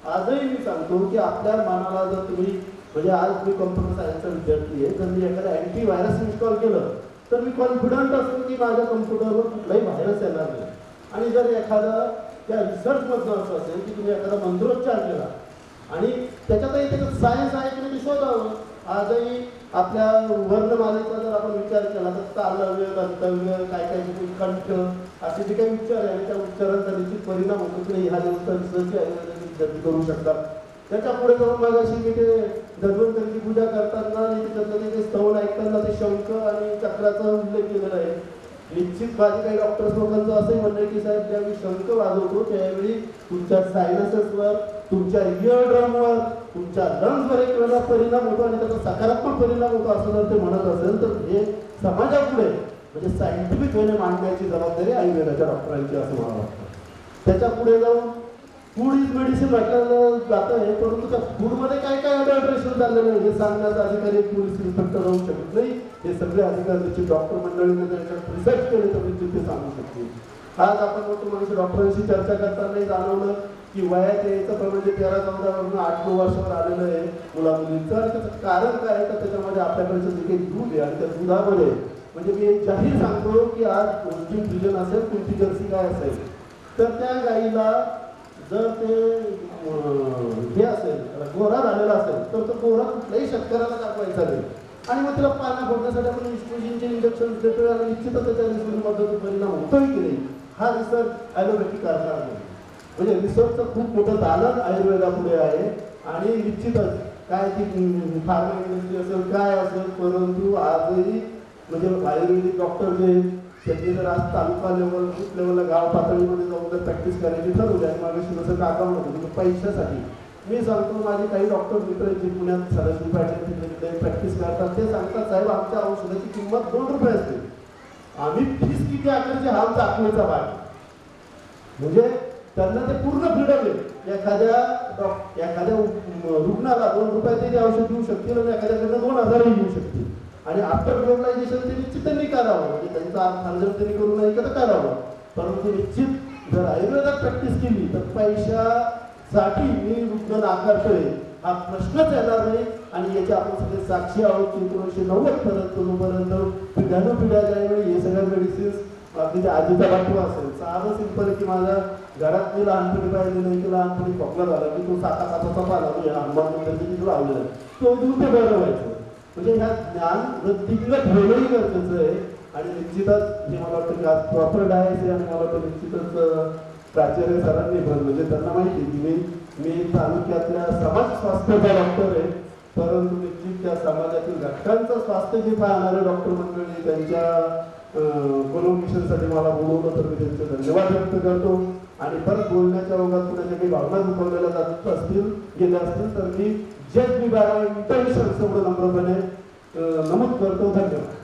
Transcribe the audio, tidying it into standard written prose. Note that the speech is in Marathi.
आजही मी सांगतो की आपल्या मनाला जर तुम्ही म्हणजे आज मी कम्प्युटर सायन्सचा विद्यार्थी आहे, जर मी एखादं अँटी व्हायरस इन्स्टॉल केलं तर मी कॉन्फिडंट असतो की माझ्या कम्प्युटरवर कुठलाही व्हायरस येणार नाही. आणि जर एखादा त्या रिसर्चमधनं असं असेल की तुम्ही एखादा मंत्रोच्चार केला आणि त्याच्यातही त्याचं सायन्स आहे की नाही शोधावं. आजही आपल्या वर्णमालेचा जर आपण विचार केला तर तालव्य, गंतव्य, काय काय कंठ असे जे काही उच्चार आहे त्या उच्चारांचा निश्चित परिणाम होतो की नाही ह्या रिसर्च करू शकतात. त्याच्या पुढे जाऊन मगाशी मी ते धन्वंतरीची पूजा करताना आणि त्याच्यातलं ते स्तवन ऐकताना ते शंख आणि चक्राचा उल्लेख केलेला आहे. निश्चित माझे काही डॉक्टर्स लोकांचं असंही म्हणणं आहे की साहेब ज्यावेळी शंख वाजवतो त्यावेळी तुमच्या सायनसेसवर, तुमच्या इयर ड्रमवर, तुमच्या लंग्सवर एक वेगळा परिणाम होतो आणि त्याचा सकारात्मक परिणाम होतो असं जर ते म्हणत असेल तर हे समाजापुढे म्हणजे सायंटिफिक वेने मांडण्याची जबाबदारी आयुर्वेदाच्या डॉक्टरांची असं मला वाटतं. त्याच्या पुढे जाऊन फूड इज मेडिसिन म्हटलं जातं आहे, परंतु त्या फूडमध्ये काय काय अडल्ट्रेशन झालेलं आहे हे सांगण्याचा अधिकारी पोलीस इन्स्पेक्टर राहू शकत नाही. हे सगळे अधिकारी डॉक्टर मंडळीने त्याच्यात रिसर्च केले तर ते सांगू शकतील. आज आपण मोठे मनुष्य डॉक्टरांशी चर्चा करताना जाणवलं की वयात यायचं म्हणजे 13-14 वरून 8-9 वर्षावर आलेलं आहे मुला मुलींचं. आणि त्याचं कारण काय आहे तर त्याच्यामध्ये आपल्याकडचं जे काही दूध आहे आणि त्या दुधामध्ये म्हणजे मी जाहीर सांगतो की आज कोणती फ्रिजन असेल, कोणती जर्सी काय असेल तर त्या गाईला जर ते हे असेल गोरा झालेला असेल तर तो गोरा कुठल्याही शेतकऱ्याला दाखवायचा नाही. आणि मग तिला पाना फोडण्यासाठी आपण इस्ट्रोजनचे इंजेक्शन देतोय आणि निश्चितच त्याच्या रिसर्चमध्ये परिणाम होतोय की नाही हा रिसर्च ॲलोपॅथी करणार नाही. म्हणजे रिसर्चचं खूप मोठं दालन आयुर्वेदापुढे आहे. आणि निश्चितच काय ती फार्मा इंडस्ट्री असेल काय असेल परंतु आजही म्हणजे आयुर्वेदिक डॉक्टर जे त्यांनी जर आज तालुका लेवल, बूथ लेवलला, गाव पातळीमध्ये जाऊन जर प्रॅक्टिस करायची ठरवली आणि माझ्या शिवसेना काकावून होतं पैशासाठी मी सांगतो माझे काही डॉक्टर मित्र जे पुण्यात सरासरी तिकडे प्रॅक्टिस करतात ते सांगतात साहेब आमच्या औषधाची किंमत 2 रुपये असते, आम्ही फीस किती आकारची हा आमचा आत्मेचा भाग. म्हणजे त्यांना ते पूर्ण फ्रीडम आहे. एखाद्या रुग्णाला 2 रुपयाचे ते औषध देऊ शकतील आणि एखाद्याकडनं 2000 देऊ शकतील. आणि आफ्टर ग्लोबलायझेशन ते निश्चित त्यांनी करावं म्हणजे त्यांचा अर्जन त्यांनी करू नये का करावं. परंतु निश्चित जर आयुर्वेदात प्रॅक्टिस केली तर पैशासाठी मी रुग्ण नाकारतोय हा प्रश्नच येणार नाही. आणि याचे आपण सगळे साक्षी आहोत की 1990 पर्यंत पिढ्यानपिढ्या ज्यावेळी हे सगळ्या मेडिसिन्स अगदी आजीचा बाटवा असेल साधं सिंपल की माझ्या घरात मी लहानपणी पाहिजे नाही की लहानपणी खोकला झाला की तो 7 तासाचा पाला तो हनुमान मंदिरची लावलेला तो दूर ते बरं व्हायचं. म्हणजे ह्या ज्ञान वृत्तीला ठेवणंही गरजेचं आहे. आणि निश्चितच हे मला वाटतं की आज प्रॉपर डायट आहे आणि मला वाटतं निश्चितच प्राचार्य सरांनी पण म्हणजे त्यांना माहिती की मी तालुक्यातल्या समाज स्वास्थ्याचा डॉक्टर आहे परंतु निश्चित त्या समाजातील घटकांचं स्वास्थ्य जे पाहणारे डॉक्टर मंडळी त्यांच्या कोलोमिशनसाठी मला बोलवलं तर मी त्यांचे धन्यवाद व्यक्त करतो. आणि परत बोलण्याच्या ओघात कुणाच्या काही भावना दुखवलेल्या जात असतील गेल्या असतील तर मी जज विभागाला इंटरव्ह्यू एवढं नम्रपणे नमूद करतो. धन्यवाद.